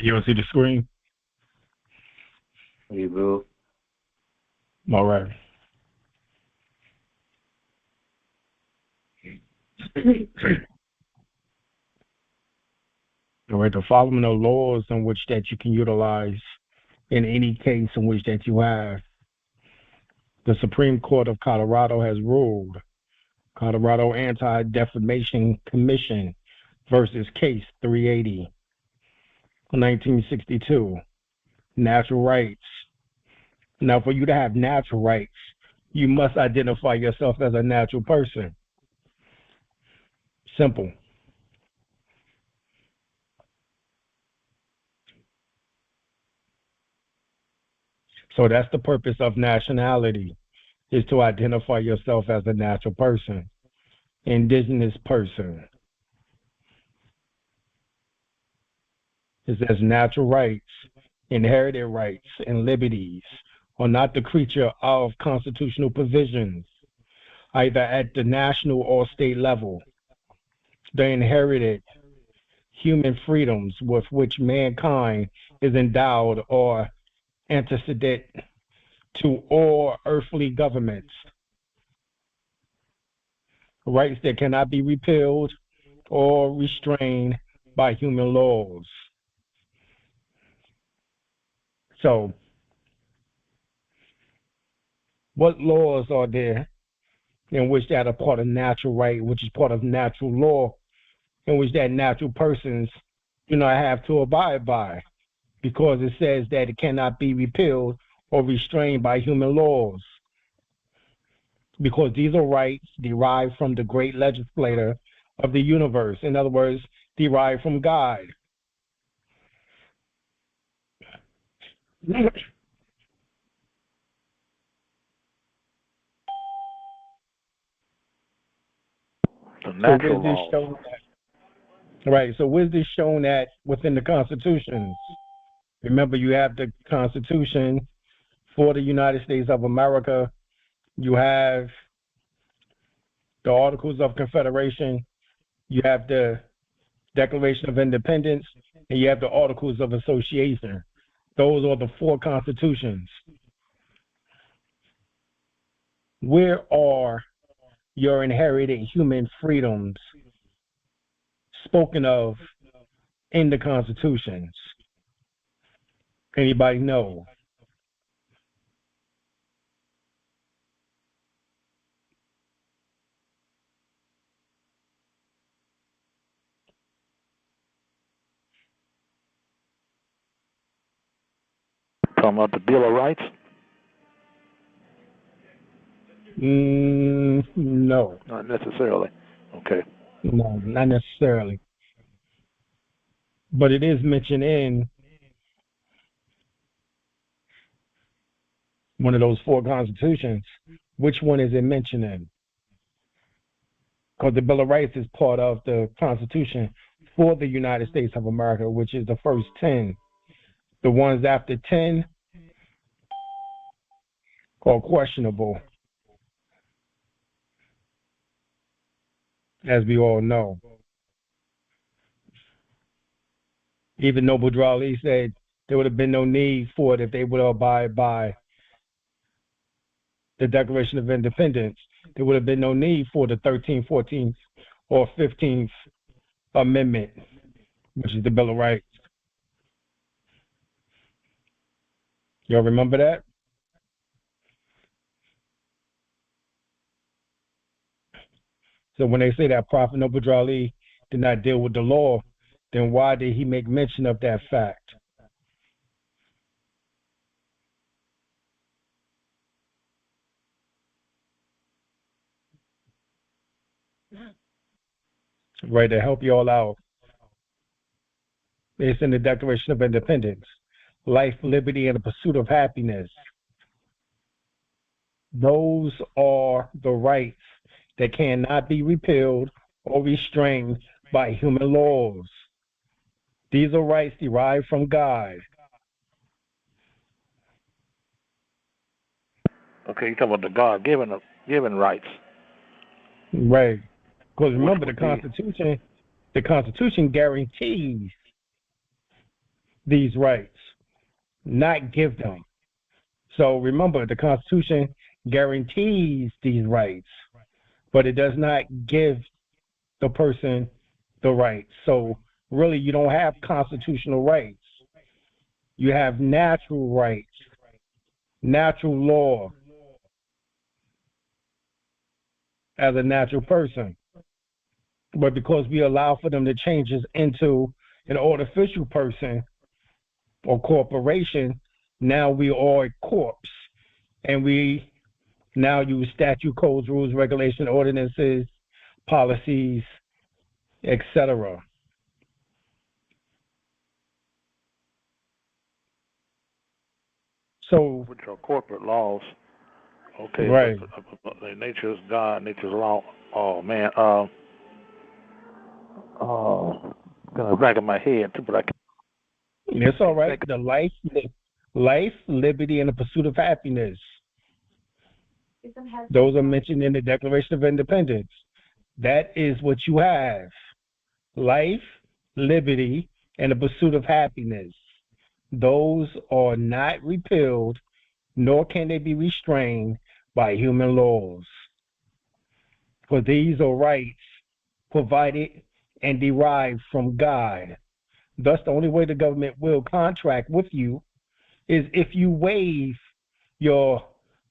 You don't see the screen? You will. All right. All right. The following are laws in which that you can utilize in any case in which that you have. The Supreme Court of Colorado has ruled. Colorado Anti-Defamation Commission versus Case 380, 1962. Natural rights. Now, for you to have natural rights, you must identify yourself as a natural person. Simple. So that's the purpose of nationality, is to identify yourself as a natural person, indigenous person. It says natural rights, inherited rights, and liberties are not the creature of constitutional provisions, either at the national or state level. The inherited human freedoms with which mankind is endowed or antecedent to all earthly governments. Rights that cannot be repealed or restrained by human laws. So, what laws are there in which that are part of natural right, which is part of natural law, in which that natural persons do not have to abide by, because it says that it cannot be repealed or restrained by human laws, because these are rights derived from the great legislator of the universe. In other words, derived from God. The natural laws. Right. So where's this shown at within the constitutions? Remember, you have the Constitution for the United States of America. You have the Articles of Confederation. You have the Declaration of Independence, and you have the Articles of Association. Those are the four constitutions. Where are your inherited human freedoms spoken of in the constitutions? Anybody know? Talking about the Bill of Rights? No. Not necessarily. Okay. No, not necessarily. But it is mentioned in one of those four constitutions. Which one is it mentioned in? Because the Bill of Rights is part of the Constitution for the United States of America, which is the first 10. The ones after 10 are questionable, as we all know. Even Noble Drew Ali said there would have been no need for it if they would abide by the Declaration of Independence. There would have been no need for the 13th, 14th, or 15th Amendment, which is the Bill of Rights. Y'all remember that? So when they say that Prophet Noble Drew Ali did not deal with the law, then why did he make mention of that fact? Right, to help you all out. It's in the Declaration of Independence. Life, liberty, and the pursuit of happiness. Those are the rights that cannot be repealed or restrained by human laws. These are rights derived from God. Okay, you're talking about the God-given rights. Right. Because remember, the Constitution guarantees these rights, not give them. So remember, the Constitution guarantees these rights, but it does not give the person the rights. So really, you don't have constitutional rights. You have natural rights, natural law as a natural person. But because we allow for them to change us into an artificial person or corporation, now we are a corpse. And we now use statute, codes, rules, regulation, ordinances, policies, etc. So, which are corporate laws. Okay, but right. nature's God, nature's law. Oh man, got the back of my head too, but I It's all can't right. think. The life, liberty, and the pursuit of happiness. Those are mentioned in the Declaration of Independence. That is what you have. Life, liberty, and the pursuit of happiness. Those are not repealed, nor can they be restrained by human laws. For these are rights provided and derived from God. Thus, the only way the government will contract with you is if you waive your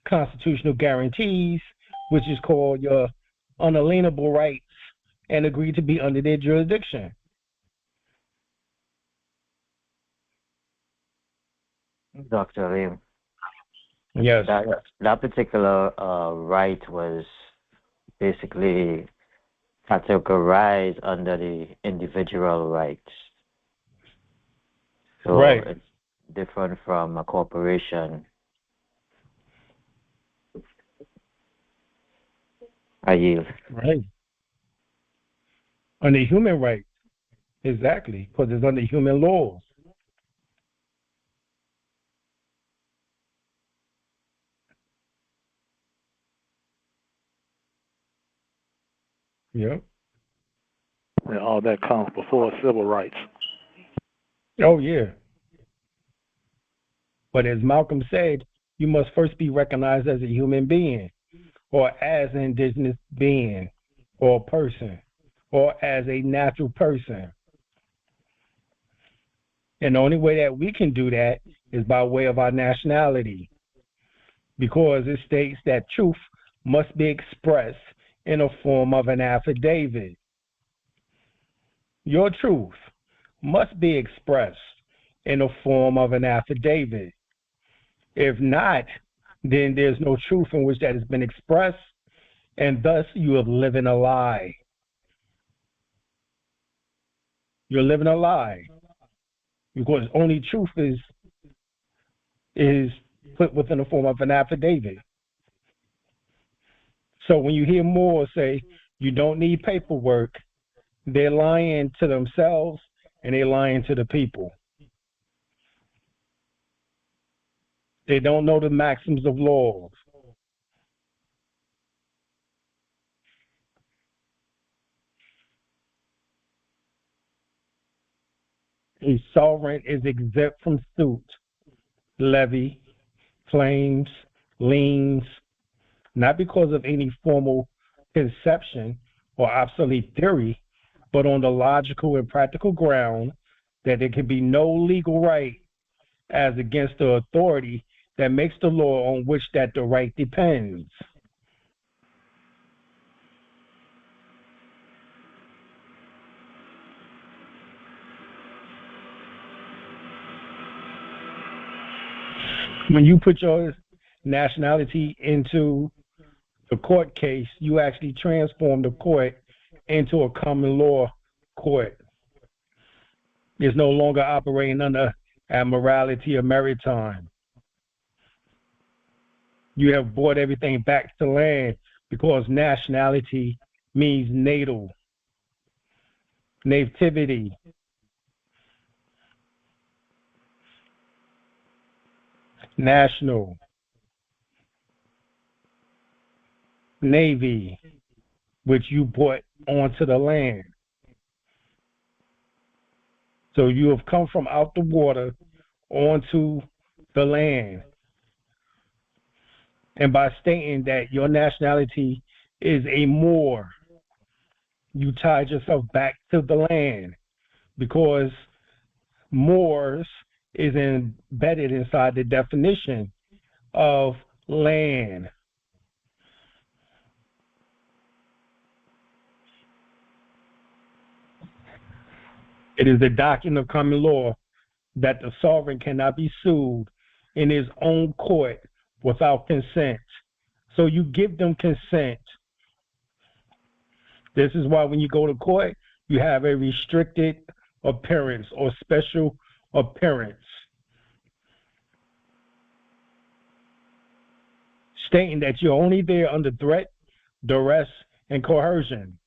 constitutional guarantees, which is called your unalienable rights, and agree to be under their jurisdiction. Dr. Lim, Yes. that particular right was basically categorized under the individual rights. So Right. it's different from a corporation. I yield. Right. Under human rights. Exactly. Because it's under human laws. Yep. And all that comes before civil rights. Oh, yeah. But as Malcolm said, you must first be recognized as a human being, or as an indigenous being, or person, or as a natural person. And the only way that we can do that is by way of our nationality, because it states that truth must be expressed in a form of an affidavit. Your truth must be expressed in the form of an affidavit. If not, then there's no truth in which that has been expressed, and thus you are living a lie. You're living a lie because only truth is put within the form of an affidavit. So when you hear more say you don't need paperwork, they're lying to themselves and they're lying to the people. They don't know the maxims of laws. A sovereign is exempt from suit, levy, claims, liens, not because of any formal conception or obsolete theory, but on the logical and practical ground that there can be no legal right as against the authority that makes the law on which that the right depends. When you put your nationality into the court case, you actually transform the court into a common law court. It's no longer operating under admiralty or maritime. You have brought everything back to land because nationality means natal, nativity. National, navy, which you brought onto the land. So you have come from out the water onto the land. And by stating that your nationality is a Moor, you tied yourself back to the land because Moors is embedded inside the definition of land. It is the doctrine of common law that the sovereign cannot be sued in his own court without consent. So you give them consent. This is why when you go to court, you have a restricted appearance or special appearance, stating that you're only there under threat, duress, and coercion.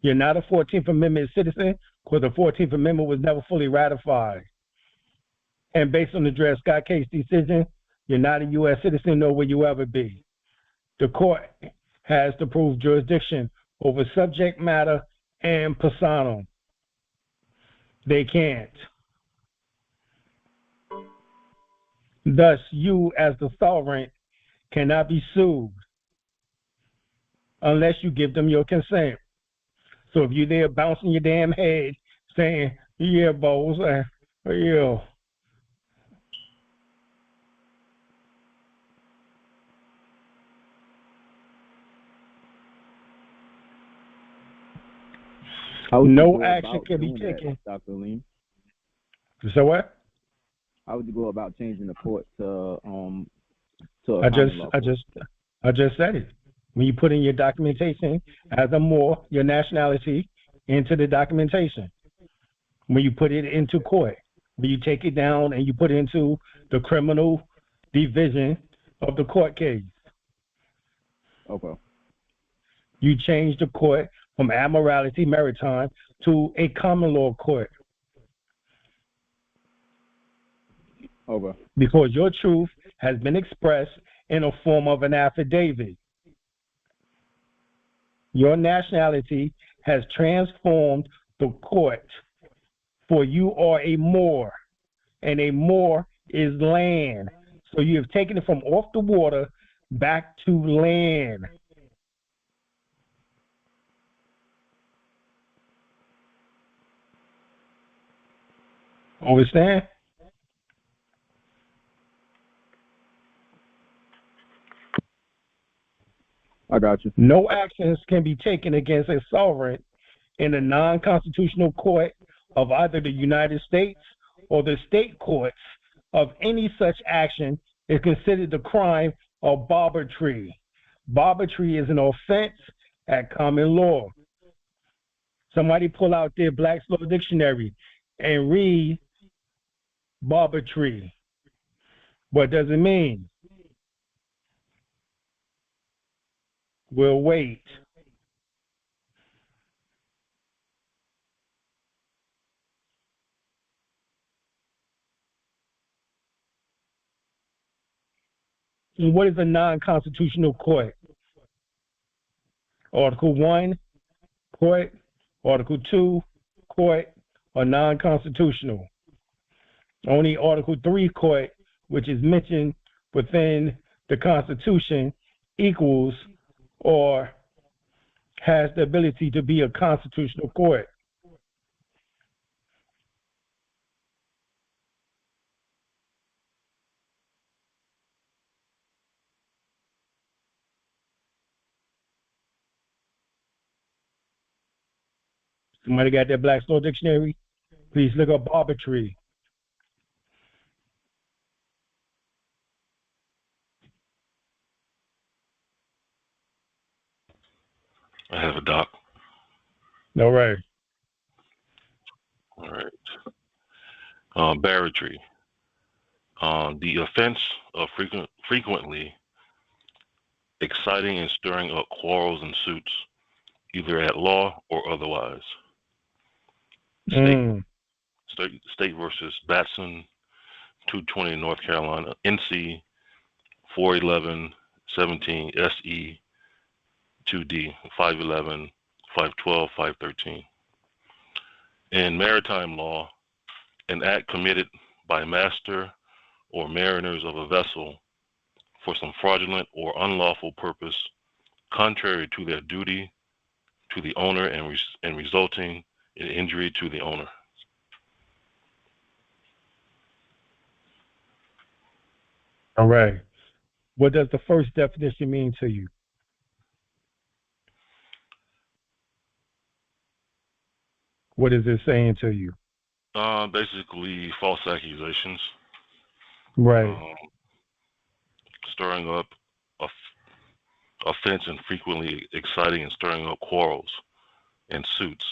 You're not a 14th Amendment citizen because the 14th Amendment was never fully ratified. And based on the Dred Scott case decision, you're not a U.S. citizen, nor will you ever be. The court has to prove jurisdiction over subject matter and personam. They can't. Thus, you as the sovereign cannot be sued unless you give them your consent. So if you're there bouncing your damn head saying, yeah, boss, yeah. No action can be taken. Dr. Alim? So what? How would you go about changing the court to I just said it. When you put in your documentation as a Moor, your nationality into the documentation. When you put it into court, when you take it down and you put it into the criminal division of the court case. Okay. You change the court from Admiralty Maritime to a common law court. Okay. Because your truth has been expressed in a form of an affidavit. Your nationality has transformed the court, for you are a Moor, and a Moor is land. So you have taken it from off the water back to land. Understand? I got you. No actions can be taken against a sovereign in a non-constitutional court of either the United States or the state courts of any such action is considered the crime of barbarity. Barbarity is an offense at common law. Somebody pull out their Black's Law Dictionary and read barbarity. What does it mean? We'll wait. And what is a non-constitutional court? Article 1, court. Article 2, court, or non-constitutional. Only Article 3 court, which is mentioned within the Constitution, equals or has the ability to be a constitutional court. Somebody got their Black's Law Dictionary? Please look up arbitrary. I have a doc. All right. All right. Barratry. The offense of frequently exciting and stirring up quarrels and suits, either at law or otherwise. State versus Batson, 220 North Carolina, NC 411 17 SE 2D 511 512 513. In maritime law, an act committed by master or mariners of a vessel for some fraudulent or unlawful purpose contrary to their duty to the owner and resulting in injury to the owner. All right. What does the first definition mean to you? What is it saying to you? Basically, false accusations, Right. stirring up offense and frequently exciting and stirring up quarrels and suits.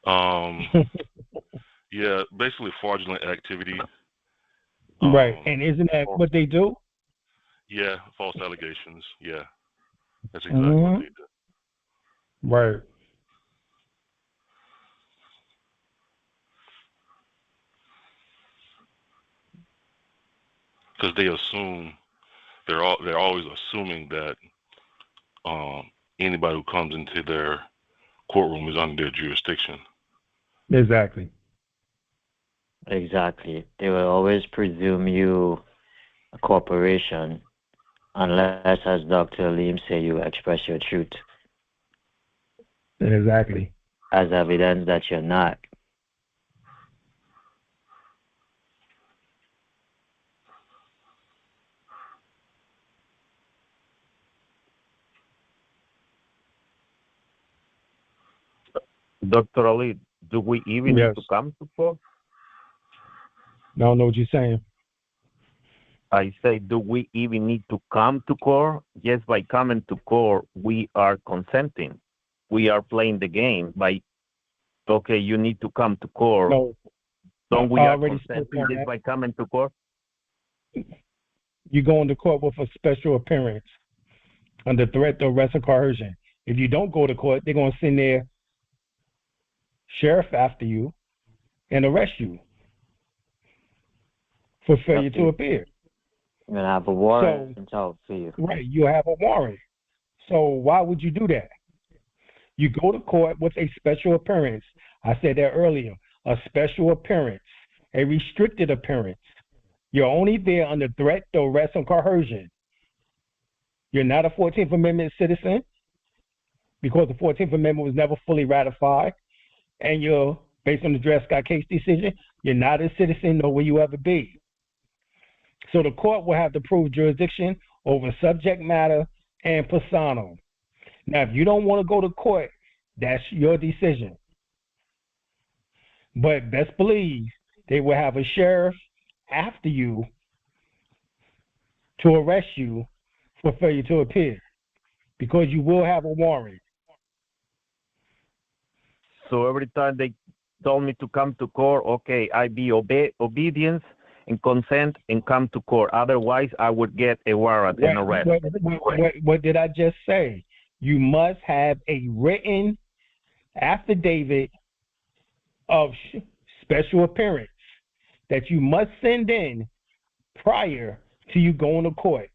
Um, yeah, basically fraudulent activity. Right. And isn't that what they do? Yeah, false allegations. Yeah, that's exactly what Mm-hmm. they do. Right. Because they assume they're always assuming that anybody who comes into their courtroom is under their jurisdiction. Exactly. Exactly. They will always presume you a corporation unless, as Dr. Lim say, you express your truth Exactly. as evidence that you're not. Dr. Ali, do we even Yes. need to come to court? I don't know what you're saying. I say, do we even need to come to court? Yes, by coming to court, we are consenting. We are playing the game by, okay, you need to come to court. No. Don't we I are already spoke consenting on just that. by coming to court? You go into court with a special appearance under threat of arrest or coercion. If you don't go to court, they're going to send their sheriff after you and arrest you for failure to appear. You're going to have a warrant out for you. Right, you have a warrant. So why would you do that? You go to court with a special appearance. I said that earlier. A special appearance, a restricted appearance. You're only there under threat, arrest, or coercion. You're not a 14th Amendment citizen because the 14th Amendment was never fully ratified. And you're, based on the Dred Scott case decision, you're not a citizen, nor will you ever be. So the court will have to prove jurisdiction over subject matter and persona. Now, if you don't want to go to court, that's your decision. But best believe they will have a sheriff after you to arrest you for failure to appear because you will have a warrant. So every time they told me to come to court, okay, I be obedience and consent and come to court. Otherwise, I would get a warrant and arrest. What did I just say? You must have a written affidavit of special appearance that you must send in prior to you going to court.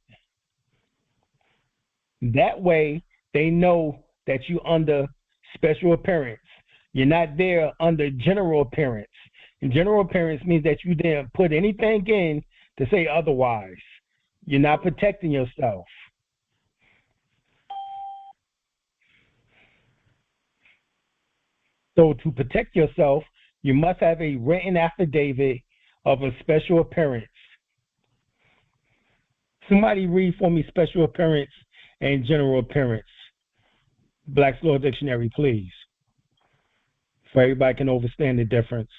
That way, they know that you're under special appearance. You're not there under general appearance. And general appearance means that you didn't put anything in to say otherwise. You're not protecting yourself. So to protect yourself, you must have a written affidavit of a special appearance. Somebody read for me special appearance and general appearance. Black's Law Dictionary, please. So everybody can understand the difference.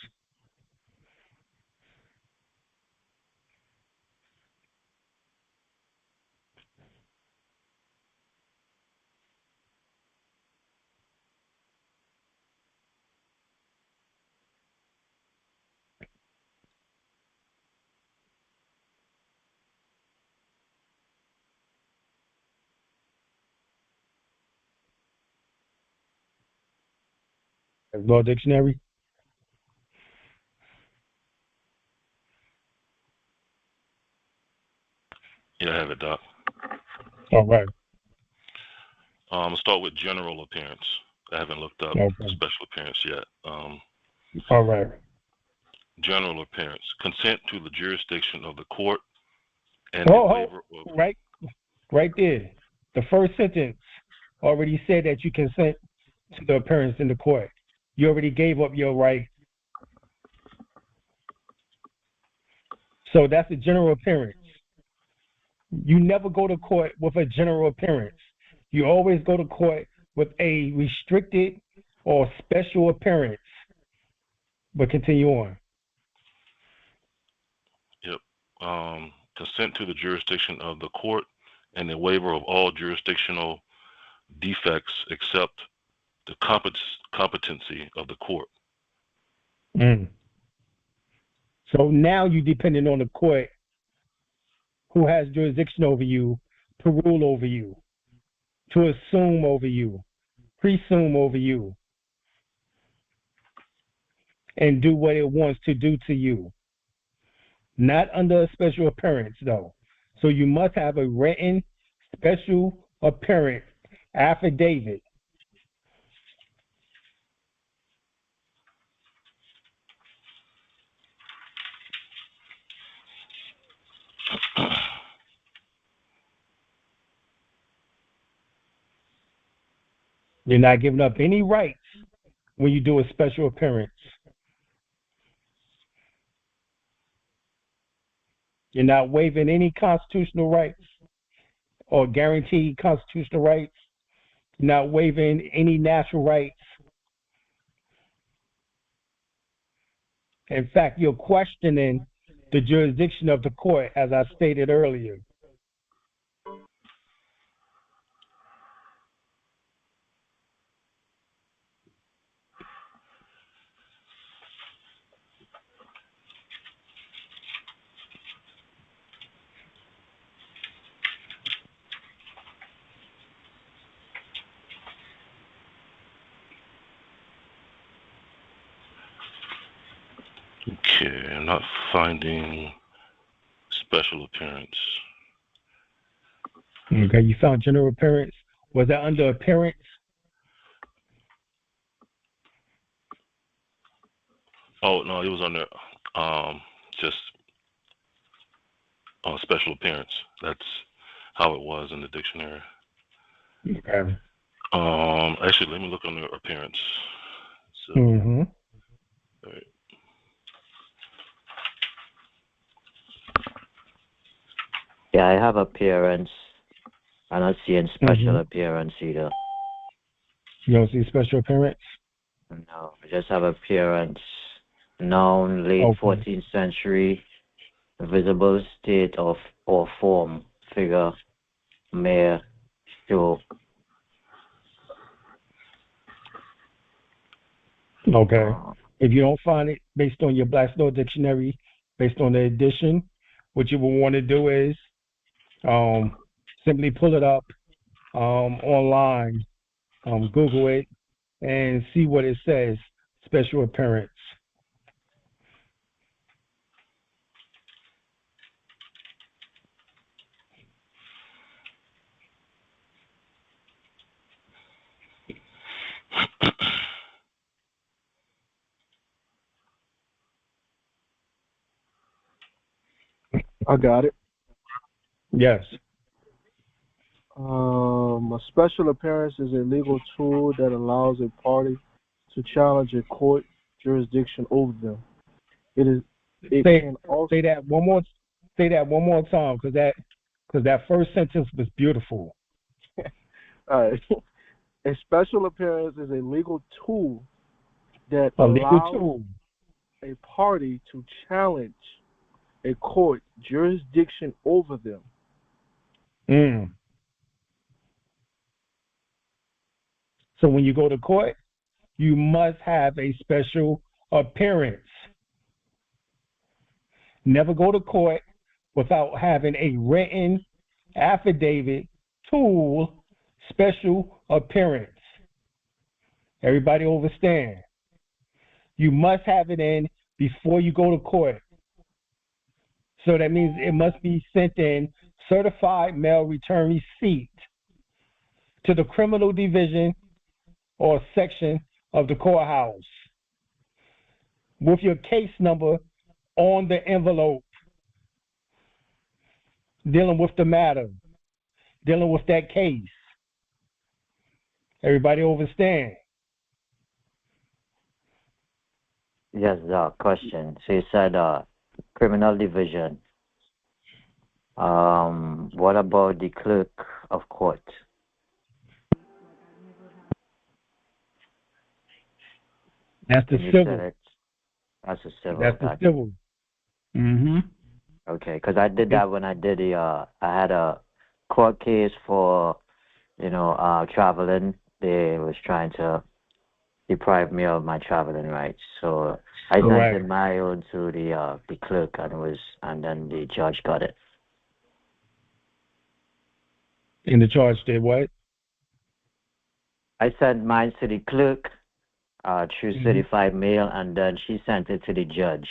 Black's Law Dictionary. Yeah, I have it, Doc. All right. I'm gonna start with general appearance. I haven't looked up Okay. special appearance yet. All right. General appearance. Consent to the jurisdiction of the court and a Oh, waiver of. right there. The first sentence already said that you consent to the appearance in the court. You already gave up your right. So that's a general appearance. You never go to court with a general appearance. You always go to court with a restricted or special appearance. But continue on. Yep. Consent to the jurisdiction of the court and a waiver of all jurisdictional defects except the competency of the court. So now you're dependent on the court who has jurisdiction over you to rule over you, to assume over you, presume over you, and do what it wants to do to you. Not under a special appearance, though. So you must have a written special appearance affidavit. You're not giving up any rights when you do a special appearance. You're not waiving any constitutional rights or guaranteed constitutional rights. You're not waiving any natural rights. In fact, you're questioning the jurisdiction of the court, as I stated earlier. Okay, I'm not finding special appearance. Okay, you found general appearance. Was that under appearance? Oh no, it was under just special appearance. That's how it was in the dictionary. Okay. Actually, let me look under appearance. So, Mm-hmm. all right. Yeah, I have appearance. I'm not seeing special appearance either. You don't see special appearance? No, I just have appearance. Noun, late 14th century, visible state of or form, figure, mere, show. Okay. If you don't find it based on your Black's Law Dictionary, based on the edition, what you will want to do is simply pull it up online, Google it, and see what it says, special appearance. I got it. Yes. A special appearance is a legal tool that allows a party to challenge a court jurisdiction over them. Say that one more time, because that first sentence was beautiful. All right. A special appearance is a legal tool that allows a party to challenge a court jurisdiction over them. So when you go to court, you must have a special appearance. Never go to court without having a written affidavit, tool, special appearance. Everybody understand? You must have it in before you go to court. So that means it must be sent in certified mail return receipt to the criminal division or section of the courthouse. with your case number on the envelope, dealing with the matter, dealing with that case. Everybody understand? Yes, question. So you said criminal division. What about the clerk of court? That's the You civil. said it. That's a civil. That's the civil. Mm-hmm. Okay, because I did that when I did I had a court case for, traveling. They was trying to deprive me of my traveling rights. So I sent in my own to the clerk, and then the judge got it. And the charge did what? I sent mine to the clerk through certified mail, and then she sent it to the judge.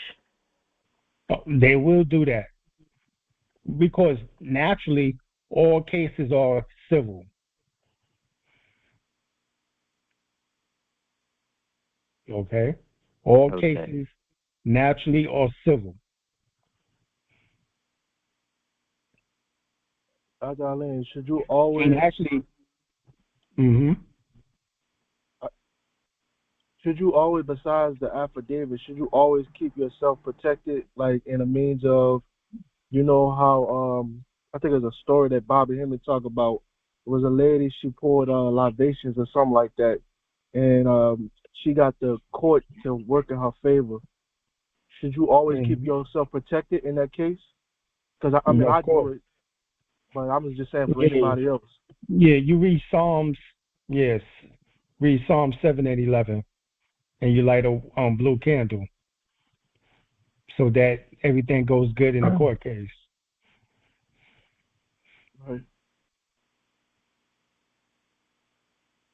They will do that because naturally all cases are civil. Okay? All cases naturally are civil. Alim, should you always... And actually... Should you always, besides the affidavit, should you always keep yourself protected, like in a means of, you know how, I think there's a story that Bobby Hemming talked about. It was a lady, she poured libations or something like that, and she got the court to work in her favor. Should you always keep yourself protected in that case? Because, I mean, I do it, but I'm just saying for anybody else. Yeah, you read Psalms, yes. Read Psalm 7 and 11, and you light a blue candle so that everything goes good in the court case. Right.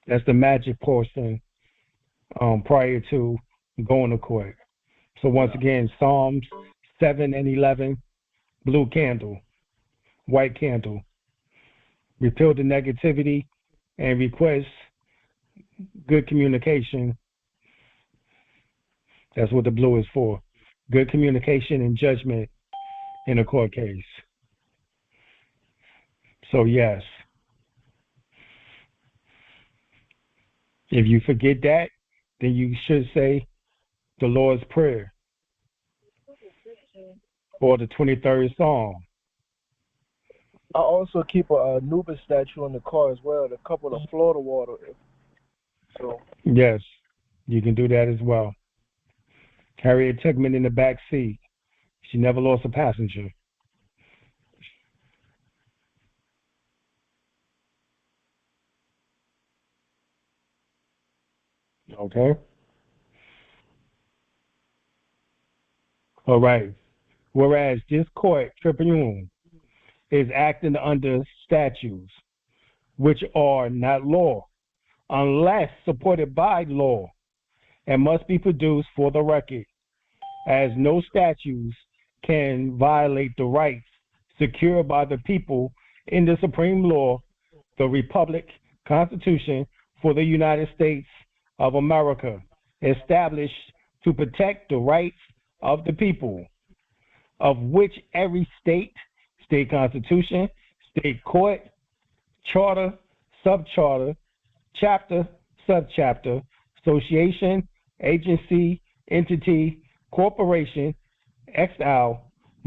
That's the magic portion prior to going to court. So once again, Psalms 7 and 11, blue candle, white candle. Repeal the negativity and request good communication. That's what the blue is for. Good communication and judgment in a court case. So yes. If you forget that, then you should say the Lord's Prayer or the 23rd Psalm. I also keep a Anubis statue in the car as well to couple the Florida water. So yes, you can do that as well. Harriet Tubman in the back seat. She never lost a passenger. Okay. All right. Whereas this court tribunal is acting under statutes which are not law, unless supported by law, and must be produced for the record, as no statutes can violate the rights secured by the people in the supreme law, the Republic Constitution for the United States of America, established to protect the rights of the people, of which every state, state constitution, state court, charter, subcharter, chapter, subchapter, association, agency, entity, corporation, XL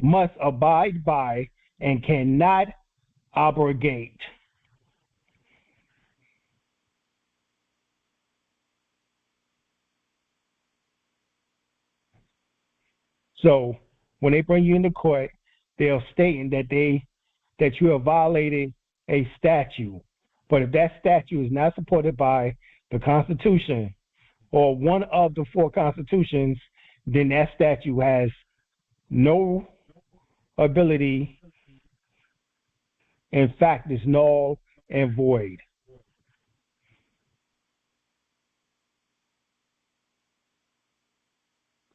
must abide by and cannot abrogate. So when they bring you into court, they're stating that you have violated a statute. But if that statute is not supported by the Constitution or one of the four constitutions, then that statute has no ability. In fact, it's null and void.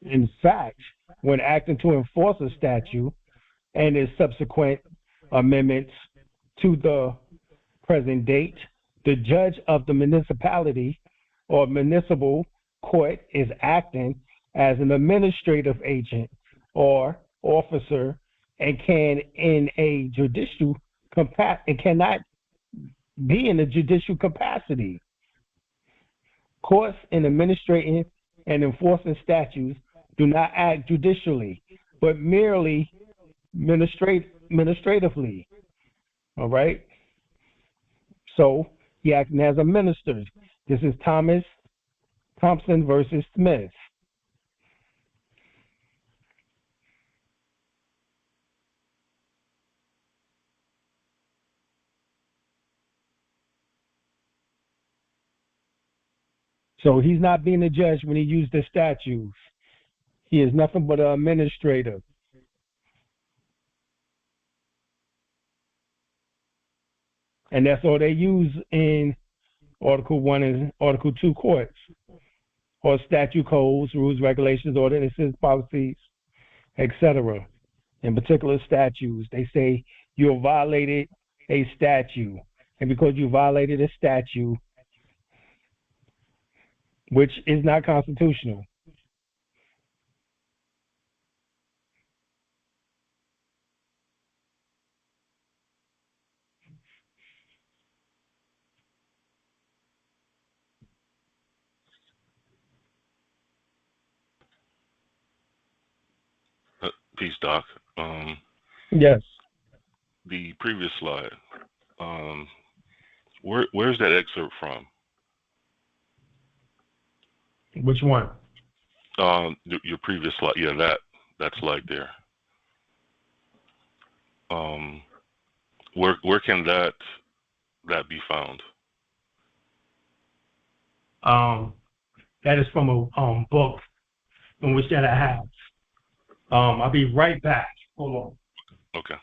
In fact, when acting to enforce a statute and its subsequent amendments to the present date, the judge of the municipality or municipal court is acting as an administrative agent or officer and can in a judicial and cannot be in a judicial capacity. Courts in administrating and enforcing statutes do not act judicially, but merely administratively. All right. So he acting as a minister. This is Thompson versus Smith. So he's not being a judge when he used the statutes. He is nothing but an administrator. And that's all they use in Article 1 and Article 2 courts, or statute codes, rules, regulations, ordinances, policies, etc. In particular statutes, they say you violated a statute. And because you violated a statute, which is not constitutional. Peace, Doc. Yes. The previous slide. Where's that excerpt from? Which one? Your previous slide. Yeah, that slide there. Where can that be found? That is from a book in which that I have. I'll be right back. Hold on. Okay.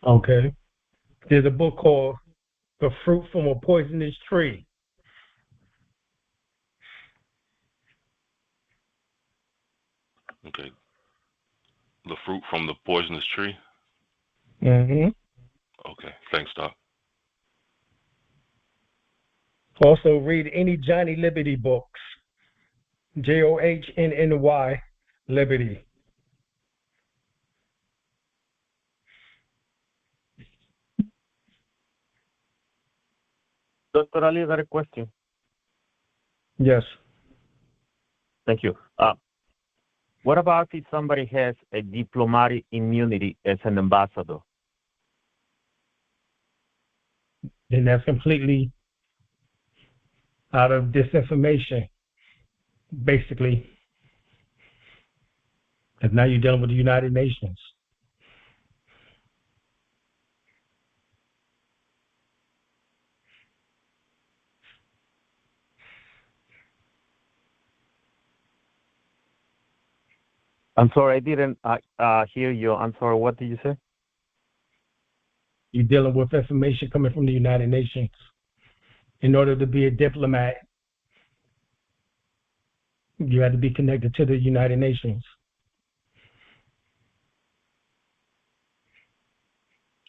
Okay. There's a book called The Fruit from a Poisonous Tree. Okay. The fruit from the poisonous tree. Mm-hmm. Okay. Thanks, Doc. Also, read any Johnny Liberty books. JOHNNY Liberty. Dr. Ali, I got a question. Yes. Thank you. What about if somebody has a diplomatic immunity as an ambassador? Then that's completely out of disinformation, basically. Because now you're dealing with the United Nations. I'm sorry, I didn't hear you. I'm sorry, what did you say? You're dealing with information coming from the United Nations. In order to be a diplomat, you had to be connected to the United Nations.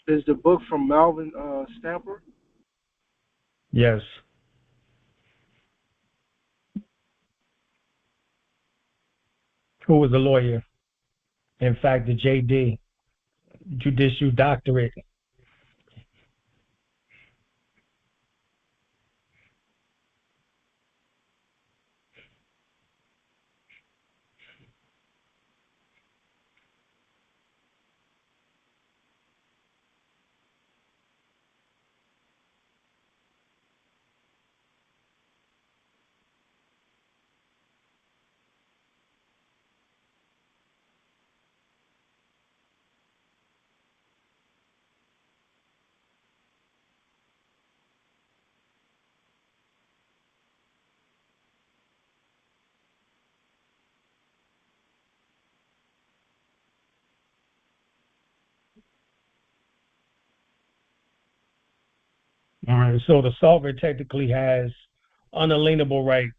Is the book from Melvin Stamper? Yes. Who was a lawyer? In fact, the JD, Judicial Doctorate. All right. So the sovereign technically has unalienable rights,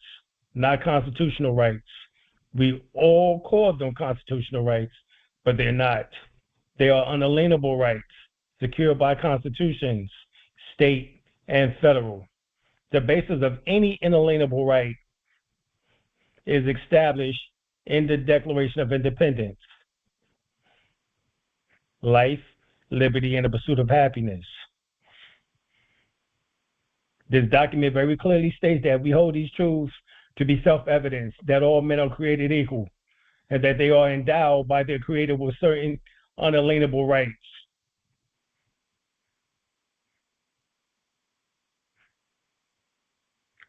not constitutional rights. We all call them constitutional rights, but they're not. They are unalienable rights secured by constitutions, state and federal. The basis of any inalienable right is established in the Declaration of Independence: life, liberty, and the pursuit of happiness. This document very clearly states that we hold these truths to be self-evident, that all men are created equal, and that they are endowed by their Creator with certain unalienable rights.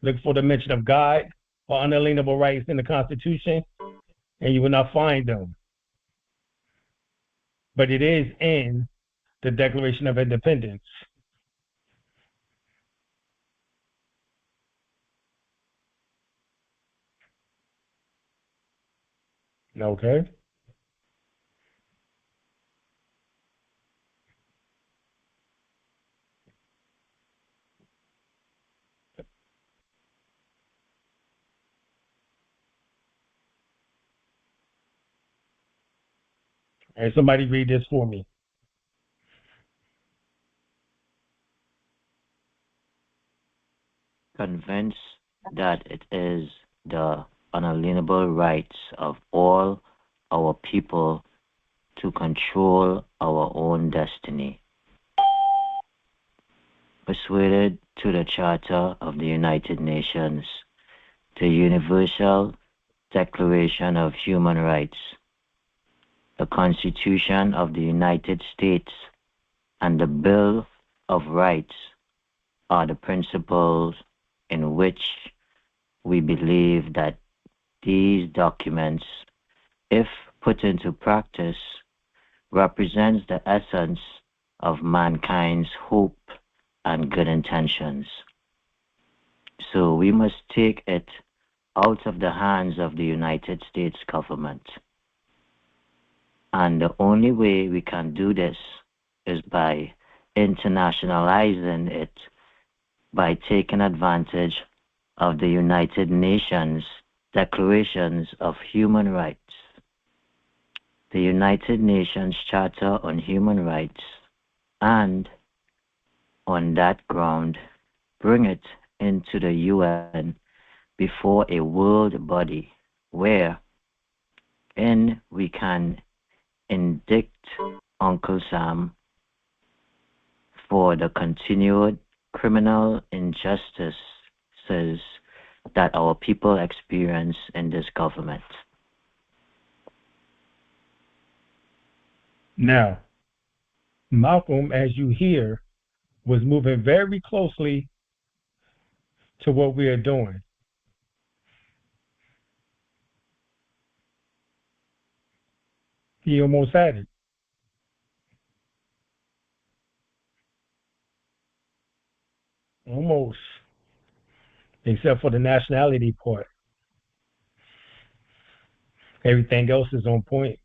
Look for the mention of God or unalienable rights in the Constitution, and you will not find them. But it is in the Declaration of Independence. Okay. And somebody read this for me. Convinced that it is the unalienable rights of all our people to control our own destiny. Persuaded to the Charter of the United Nations, the Universal Declaration of Human Rights, the Constitution of the United States, and the Bill of Rights are the principles in which we believe that these documents, if put into practice, represents the essence of mankind's hope and good intentions. So we must take it out of the hands of the United States government. And the only way we can do this is by internationalizing it, by taking advantage of the United Nations Declarations of Human Rights, the United Nations Charter on Human Rights, and on that ground, bring it into the UN before a world body where in we can indict Uncle Sam for the continued criminal injustices that our people experience in this government. Now, Malcolm, as you hear, was moving very closely to what we are doing. He almost had it. Almost. Except for the nationality part. Everything else is on point.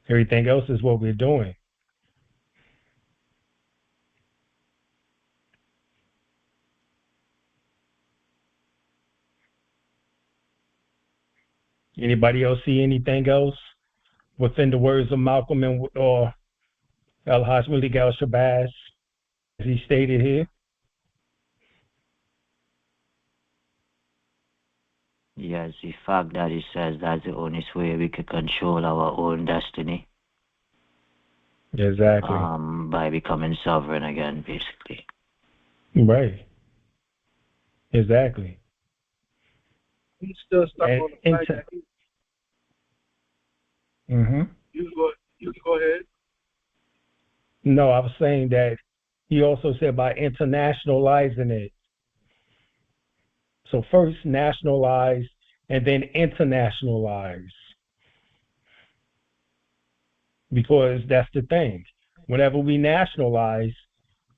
Everything else is what we're doing. Anybody else see anything else within the words of Malcolm or Al-Haj Malik al-Shabazz, as he stated here? Yes, the fact that he says that's the only way we can control our own destiny. Exactly. By becoming sovereign again, basically. Right. Exactly. He's still stuck on the fact that he. You can go ahead. No, I was saying that he also said by internationalizing it. So first nationalize and then internationalize. Because that's the thing. Whenever we nationalize,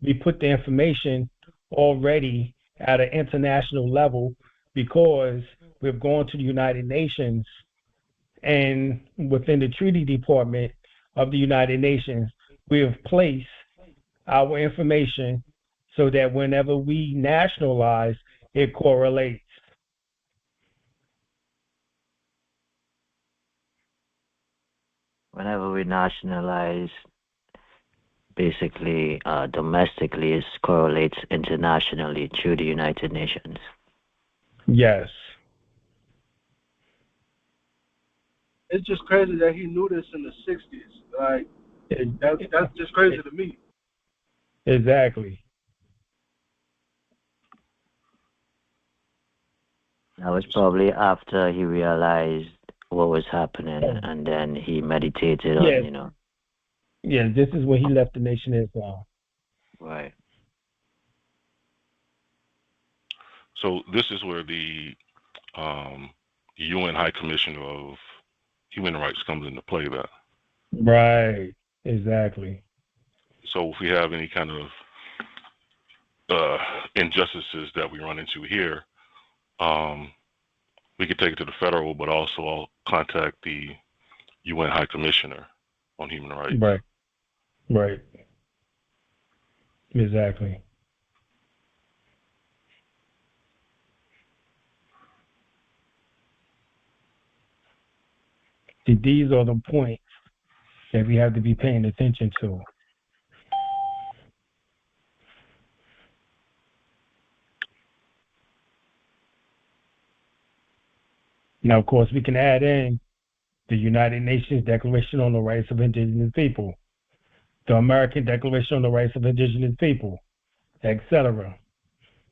we put the information already at an international level because we've gone to the United Nations, and within the treaty department of the United Nations, we have placed our information so that whenever we nationalize, it correlates. Whenever we nationalize, basically domestically, it correlates internationally through the United Nations. Yes. It's just crazy that he knew this in the 60s. Like, that's just crazy to me. Exactly. That was probably after he realized what was happening, and then he meditated on, you know. Yeah, this is when he left the Nation of Islam. Right. So this is where the UN High Commissioner of Human Rights comes into play. That. Right. Exactly. So if we have any kind of injustices that we run into here, we could take it to the federal, but also I'll contact the UN High Commissioner on Human Rights. Right. Right. Exactly. See, these are the points that we have to be paying attention to. Now, of course, we can add in the United Nations Declaration on the Rights of Indigenous People, the American Declaration on the Rights of Indigenous People, etc.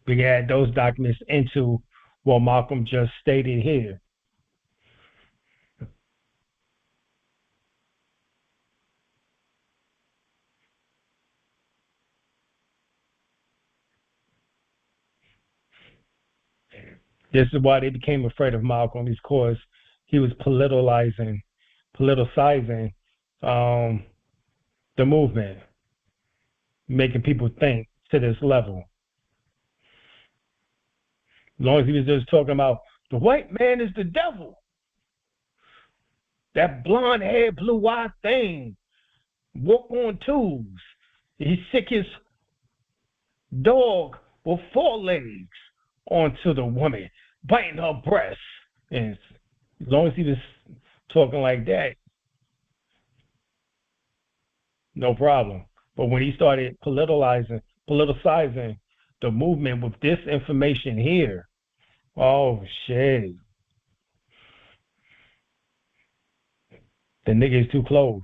We can add those documents into what Malcolm just stated here. This is why they became afraid of Malcolm, because he was politicizing the movement, making people think to this level. As long as he was just talking about the white man is the devil, That blonde-haired, blue-eyed thing. Walk on twos. He sick his dog with 4 legs onto the woman, biting her breast. And as long as he was talking like that, no problem. But when he started politicizing the movement with this information here, oh shit. The nigga is too close.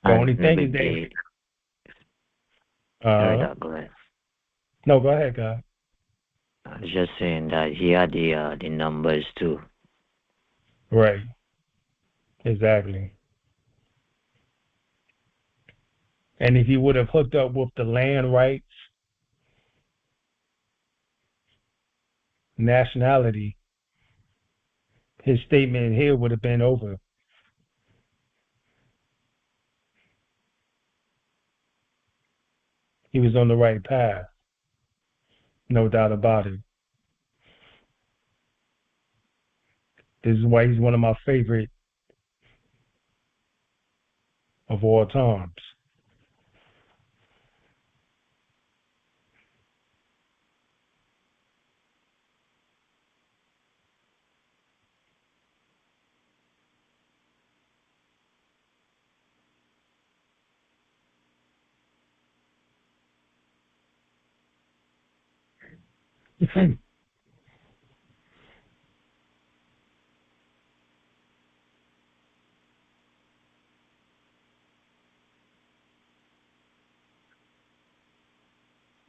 The only thing is that Go ahead. No, go ahead, God. I was just saying that he had the numbers too. Right. Exactly. And if he would have hooked up with the land rights, nationality, his statement here would have been over. He was on the right path. No doubt about it. This is why he's one of my favorite of all times.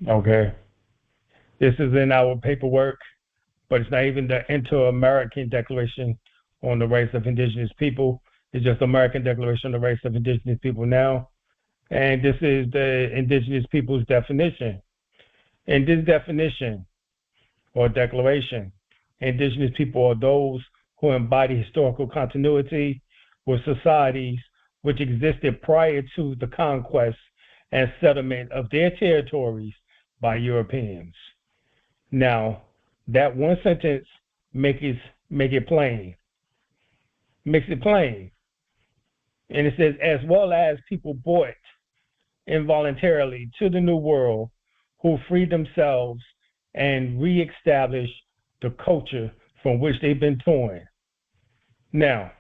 Okay. This is in our paperwork, but it's not even the Inter-American Declaration on the Rights of Indigenous People. It's just American Declaration on the Rights of Indigenous People now. And this is the Indigenous Peoples definition. In this definition or declaration, Indigenous people are those who embody historical continuity with societies which existed prior to the conquest and settlement of their territories by Europeans. Now, that one sentence makes it plain. Makes it plain. And it says, as well as people brought involuntarily to the New World who freed themselves and reestablished the culture from which they've been torn. Now,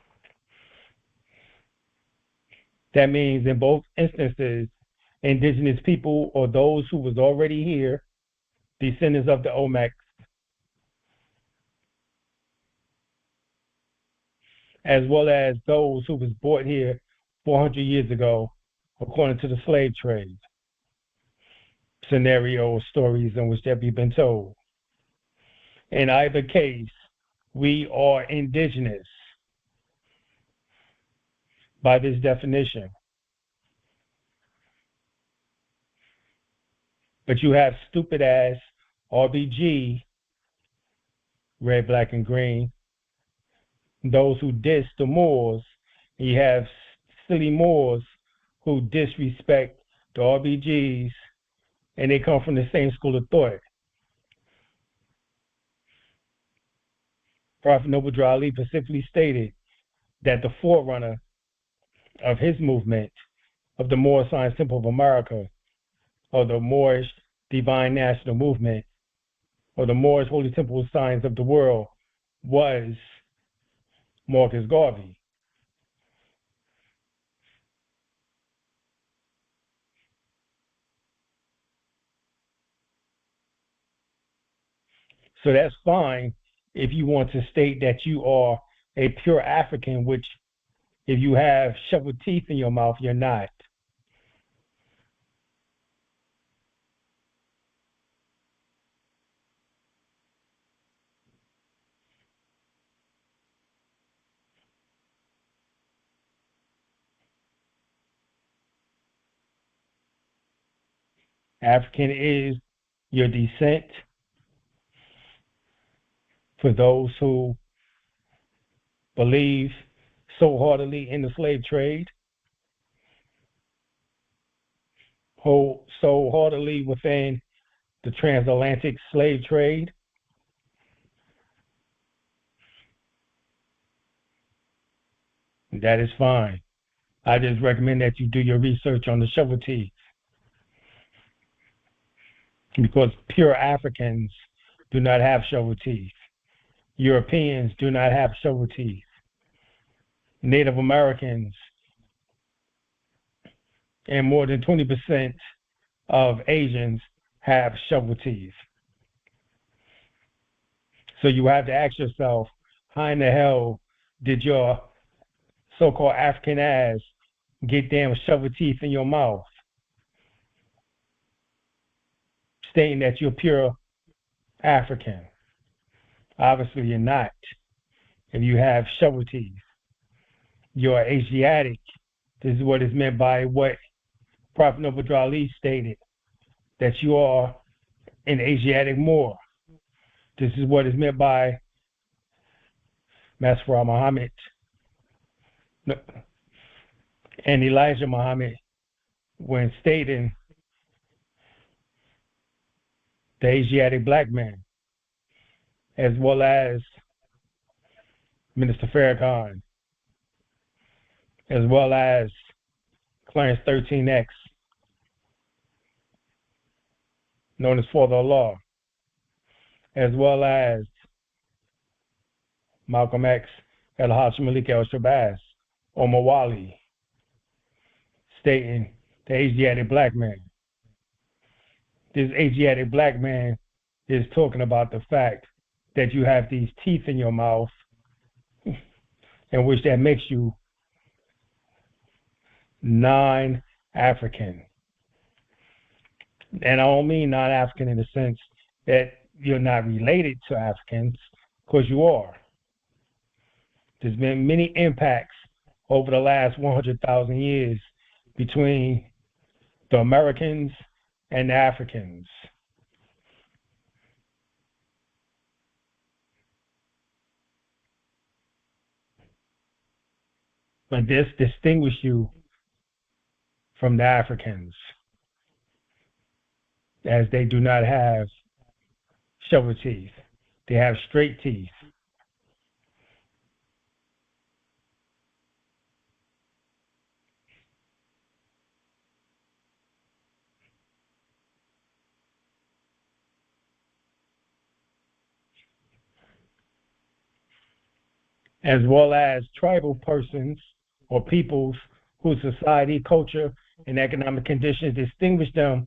that means in both instances, indigenous people or those who was already here, descendants of the Olmecs, as well as those who was brought here 400 years ago, according to the slave trade scenario or stories in which they've been told. In either case, we are indigenous by this definition. But you have stupid ass RBG, red, black, and green, those who diss the Moors. You have silly Moors who disrespect the RBGs, and they come from the same school of thought. Prophet Noble Drew Ali specifically stated that the forerunner of his movement of the Moor Science Temple of America, or the Moorish Divine National Movement, or the Moorish Holy Temple Science of the World, was Marcus Garvey. So that's fine if you want to state that you are a pure African, which if you have shovel teeth in your mouth, you're not. African is your descent for those who believe so heartily in the slave trade, hold so heartily within the transatlantic slave trade? That is fine. I just recommend that you do your research on the shovel teeth, because pure Africans do not have shovel teeth. Europeans do not have shovel teeth. Native Americans and more than 20% of Asians have shovel teeth. So you have to ask yourself, how in the hell did your so-called African ass get damn shovel teeth in your mouth, stating that you're pure African? Obviously you're not. If you have shovel teeth, you're Asiatic. This is what is meant by what Prophet Noble Ali stated, that you are an Asiatic Moor. This is what is meant by Master Muhammad and Elijah Muhammad when stating the Asiatic black man, as well as Minister Farrakhan, as well as Clarence 13X, known as Father Allah, as well as Malcolm X, El-Hashim Malik El-Shabazz, or Mawali, stating the Asiatic black man. This Asiatic black man is talking about the fact that you have these teeth in your mouth, in which that makes you non-African. And I don't mean non-African in the sense that you're not related to Africans, because you are. There's been many impacts over the last 100,000 years between the Americans and the Africans. But this distinguishes you from the Africans, as they do not have shovel teeth. They have straight teeth. As well as tribal persons or peoples whose society, culture, and economic conditions distinguish them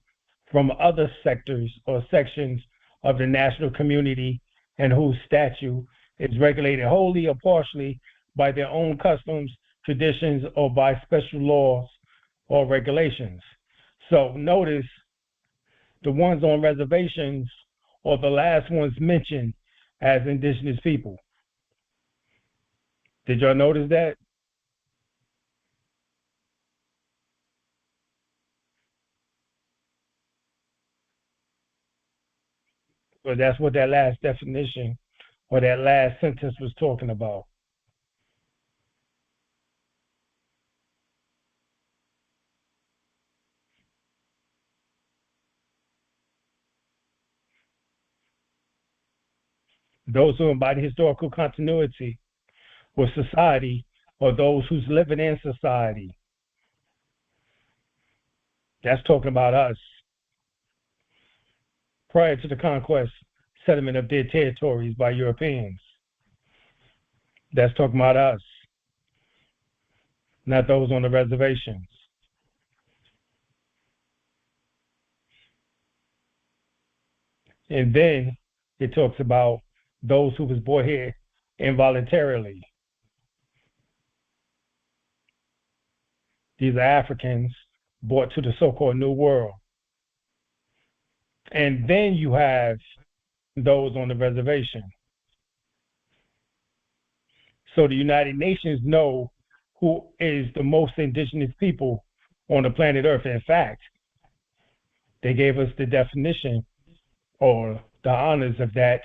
from other sectors or sections of the national community, and whose statute is regulated wholly or partially by their own customs, traditions, or by special laws or regulations. So notice the ones on reservations are the last ones mentioned as indigenous people. Did y'all notice that? Well, that's what that last definition or that last sentence was talking about. Those who embody historical continuity with society, or those who's living in society. That's talking about us. Prior to the conquest, settlement of their territories by Europeans. That's talking about us, not those on the reservations. And then it talks about those who was born here involuntarily. These are Africans brought to the so-called New World. And then you have those on the reservation. So the United Nations know who is the most indigenous people on the planet Earth. In fact, they gave us the definition or the honors of that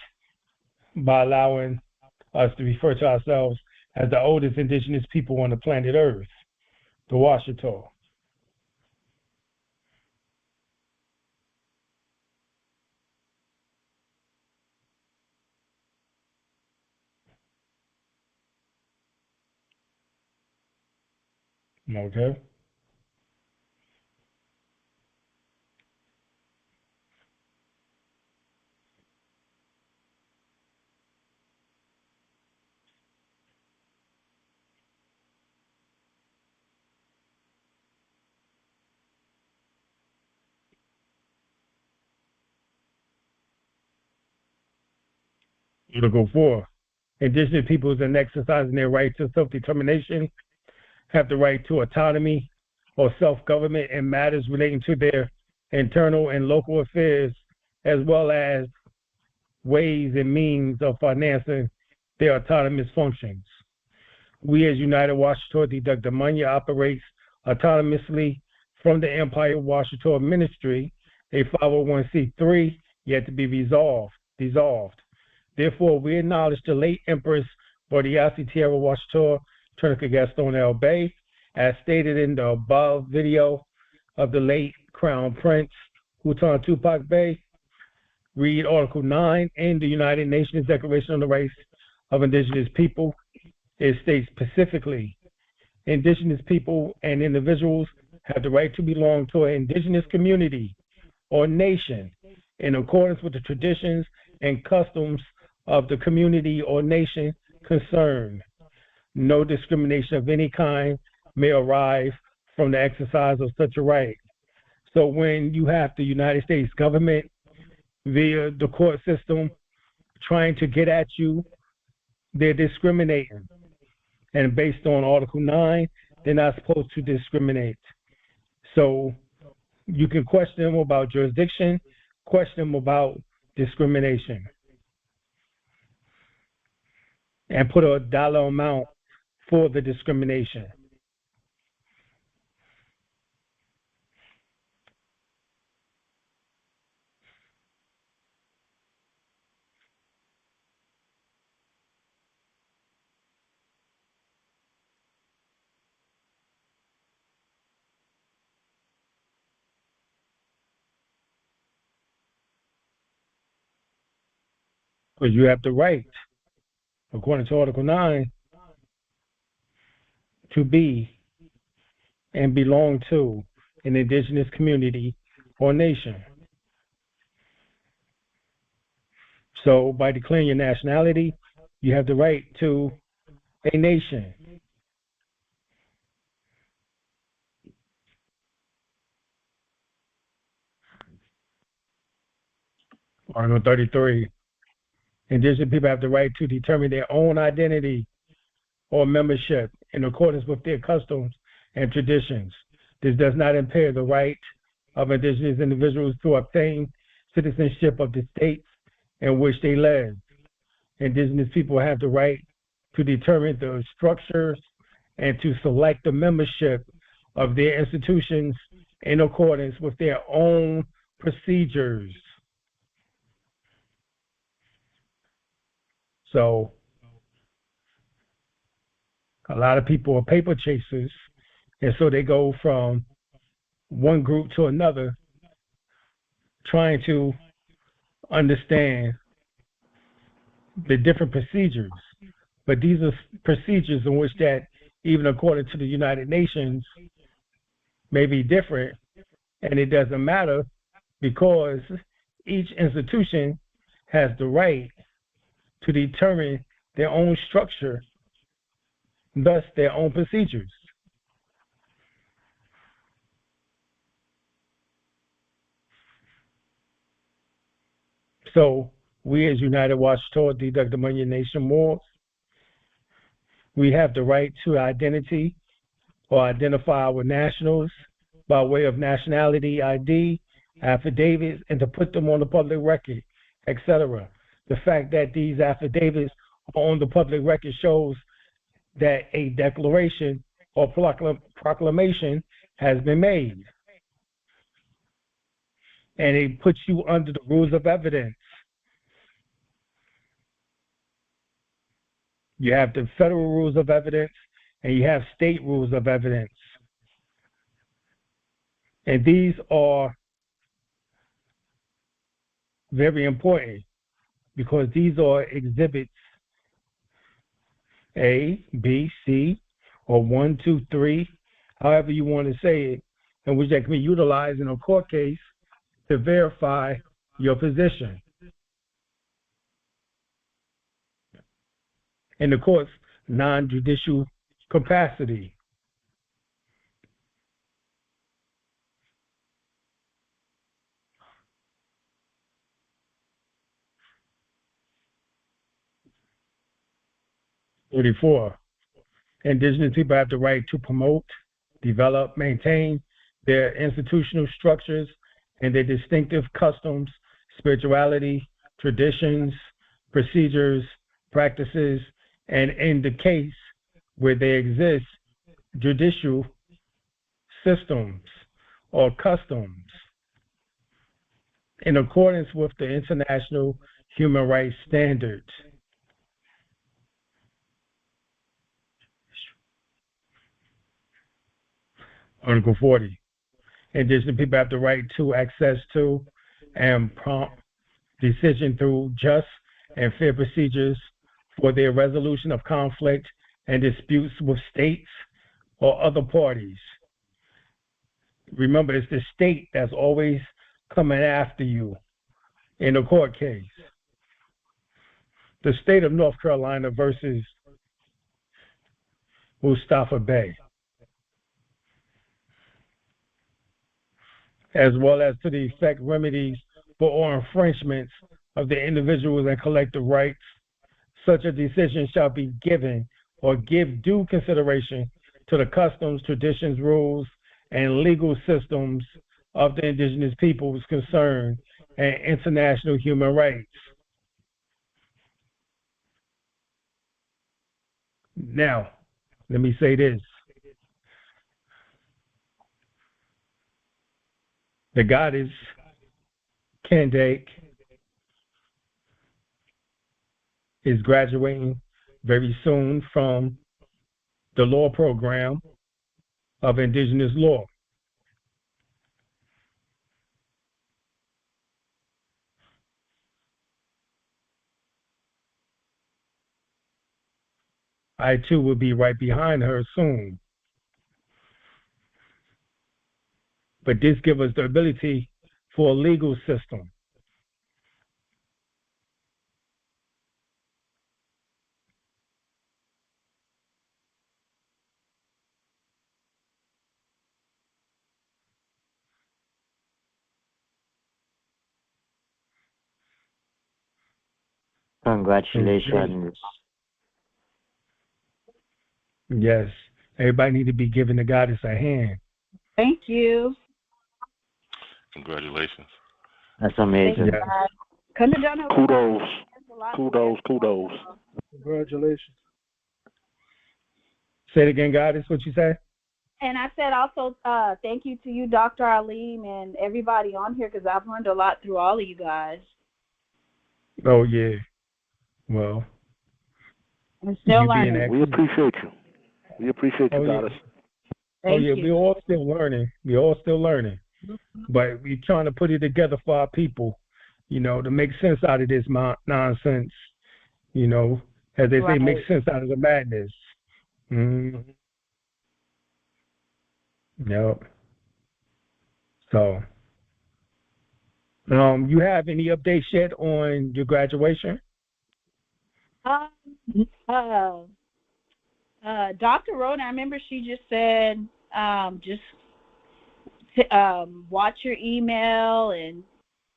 by allowing us to refer to ourselves as the oldest indigenous people on the planet Earth, the Washita. Okay. Article 4. Indigenous peoples in exercising their right to self-determination have the right to autonomy or self-government in matters relating to their internal and local affairs, as well as ways and means of financing their autonomous functions. We as United Washington deduct the money operates autonomously from the Empire Washington Ministry, a 501c3 yet to be dissolved. Therefore, we acknowledge the late Empress Bordiasi Tierra Washington Trinity Gaston El-Bey, as stated in the above video of the late Crown Prince Hutan Tupac Bey. Read Article 9 in the United Nations Declaration on the Rights of Indigenous People. It states specifically, Indigenous people and individuals have the right to belong to an indigenous community or nation in accordance with the traditions and customs of the community or nation concerned. No discrimination of any kind may arise from the exercise of such a right. So when you have the United States government via the court system trying to get at you, they're discriminating. And based on Article 9, they're not supposed to discriminate. So you can question them about jurisdiction, question them about discrimination, and put a dollar amount for the discrimination. Because you have the right, according to Article 9, to be and belong to an indigenous community or nation. So by declaring your nationality, you have the right to a nation. Article 33, indigenous people have the right to determine their own identity or membership in accordance with their customs and traditions. This does not impair the right of indigenous individuals to obtain citizenship of the states in which they live. Indigenous people have the right to determine the structures and to select the membership of their institutions in accordance with their own procedures. So a lot of people are paper chasers, and so they go from one group to another trying to understand the different procedures. But these are procedures in which that, even according to the United Nations, may be different, and it doesn't matter because each institution has the right to determine their own structure, thus their own procedures. So we as United Washington deduct the money in nation more. We have the right to identity or identify our nationals by way of nationality ID, affidavits, and to put them on the public record, etc. The fact that these affidavits are on the public record shows that a declaration or proclamation has been made. And it puts you under the rules of evidence. You have the federal rules of evidence and you have state rules of evidence. And these are very important because these are exhibits A, B, C, or 1, 2, 3 however you want to say it, in which that can be utilized in a court case to verify your position. In the court's non-judicial capacity. '34. Indigenous people have the right to promote, develop, maintain their institutional structures and their distinctive customs, spirituality, traditions, procedures, practices, and in the case where they exist, judicial systems or customs in accordance with the international human rights standards. Article 40. Indigenous people have the right to access to and prompt decision through just and fair procedures for their resolution of conflict and disputes with states or other parties. Remember, it's the state that's always coming after you in a court case. The state of North Carolina versus Mustafa Bay, as well as to the effect remedies for all infringements of the individuals and collective rights. Such a decision shall be given or give due consideration to the customs, traditions, rules, and legal systems of the indigenous peoples concerned and international human rights. Now, let me say this. The goddess Kendake is graduating very soon from the law program of Indigenous law. I too will be right behind her soon. But this gives us the ability for a legal system. Congratulations. Yes, everybody need to be giving the goddess a hand. Thank you. Congratulations. That's amazing. Yes. Couldn't have done it. Kudos. Congratulations. Say it again, goddess, what you say? And I said also thank you to you, Dr. Alim, and everybody on here, because I've learned a lot through all of you guys. Oh, yeah. Well, I'm still you being learning. We appreciate you. We appreciate you, goddess. Thank you. We're all still learning. We're all still learning. But we're trying to put it together for our people, you know, to make sense out of this nonsense, you know, as they say, make sense out of the madness. Mm-hmm. Yep. So, you have any updates yet on your graduation? Dr. Rhoda, I remember she just said, watch your email and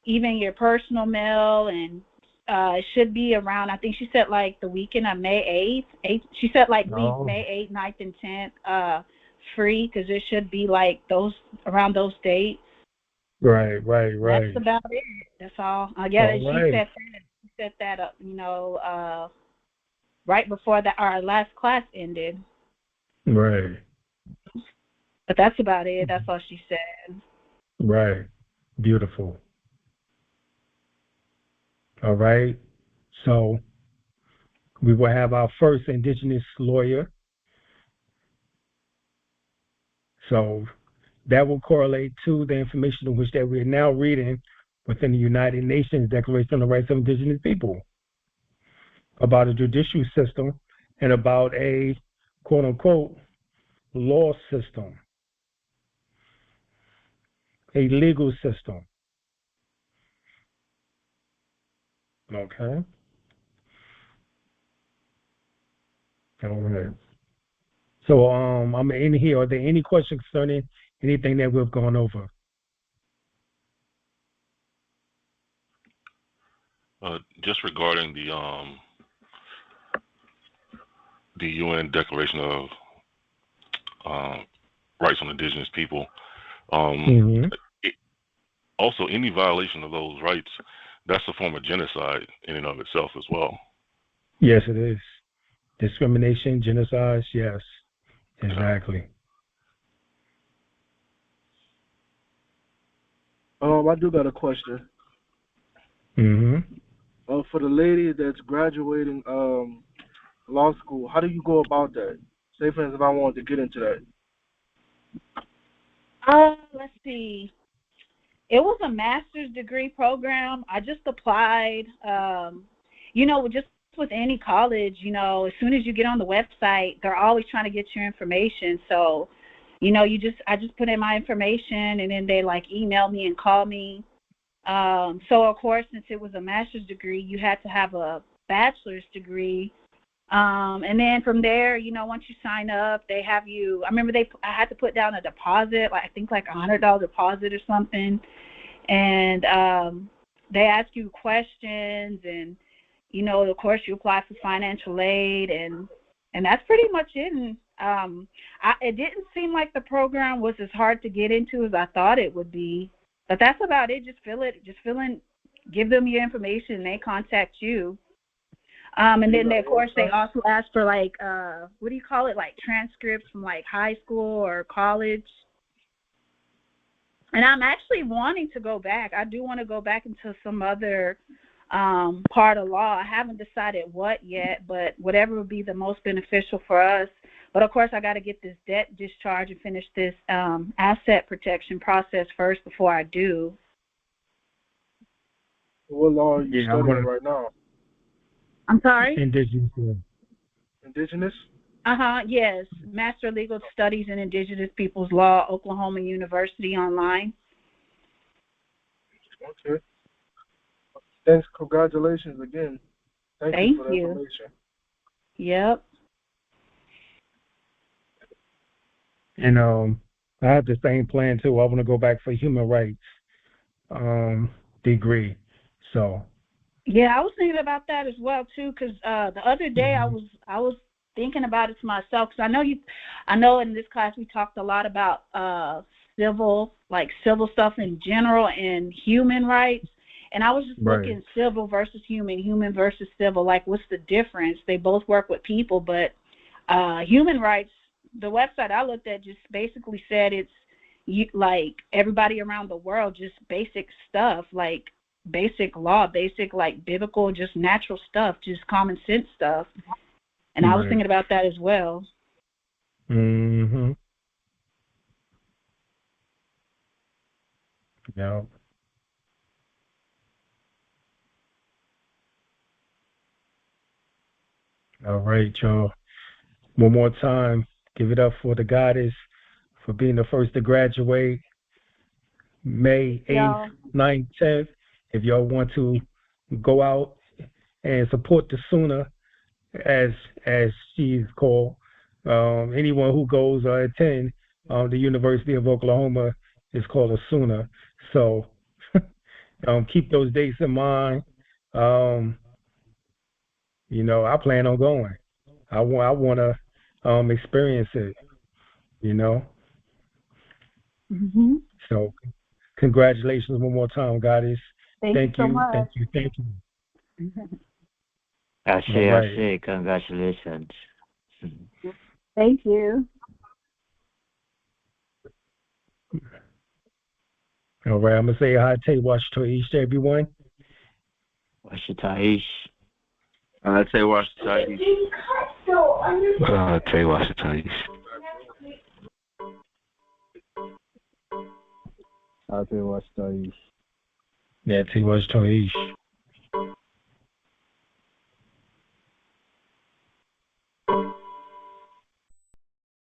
even your personal mail, and it should be around, I think she said like the weekend of May 8th. She said like week May 8th, 9th, and 10th, free, because it should be like those around those dates. Right. That's about it. That's all. She set that up, you know, right before our last class ended. Right. But that's about it. That's all she said. Right. Beautiful. All right. So we will have our first Indigenous lawyer. So that will correlate to the information in which that we're now reading within the United Nations Declaration on the Rights of Indigenous People about a judicial system and about a quote-unquote law system. a legal system. Okay. All right. So I'm in here. Are there any questions concerning anything that we've gone over? Just regarding the UN Declaration of Rights on Indigenous People. Also, any violation of those rights, that's a form of genocide in and of itself as well. Yes, it is. Discrimination, genocide, yes. Exactly. I do got a question. For the lady that's graduating law school, how do you go about that? Say, for instance, if I wanted to get into that. Let's see. It was a master's degree program. I just applied. Just with any college, as soon as you get on the website, they're always trying to get your information. So, I just put in my information, and then they email me and call me. So of course, since it was a master's degree, you had to have a bachelor's degree. And then from there, once you sign up, they have you. I remember I had to put down a deposit, I think $100 deposit or something, and they ask you questions, and of course, you apply for financial aid, and that's pretty much it. And it didn't seem like the program was as hard to get into as I thought it would be, but that's about it. Just fill in, give them your information, and they contact you. And then, of course, they also ask for, what do you call it, transcripts from, high school or college. And I'm actually wanting to go back. I do want to go back into some other part of law. I haven't decided what yet, but whatever would be the most beneficial for us. But, of course, I got to get this debt discharge and finish this asset protection process first before I do. What law are you studying right now? I'm sorry? Indigenous. Indigenous? Yes. Master of Legal Studies in Indigenous Peoples Law, Oklahoma University online. Okay. Thanks. Congratulations again. Thank you for the information. Yep. And I have the same plan too. I want to go back for human rights degree. So. Yeah, I was thinking about that as well too, because the other day I was thinking about it to myself, because I know in this class we talked a lot about civil stuff in general and human rights, and I was just looking civil versus human versus civil, what's the difference? They both work with people, but human rights, the website I looked at just basically said it's everybody around the world, just basic stuff, basic law, basic biblical, just natural stuff, just common sense stuff. And I was thinking about that as well. Yeah. All right, y'all. One more time, give it up for the goddess for being the first to graduate. May 8th, 9th, 10th. If y'all want to go out and support the SUNA, as she's called, anyone who goes or attend the University of Oklahoma is called a SUNA. So keep those dates in mind. I plan on going. I want to experience it. So congratulations one more time, goddess. Thank you so much. Thank you. Ashe, congratulations. Thank you. All right, I'm going to say hi to Washington to everyone. Washington. I'll say Washington. I'll say Washington. I'll say Washington. Yeah, to Washington.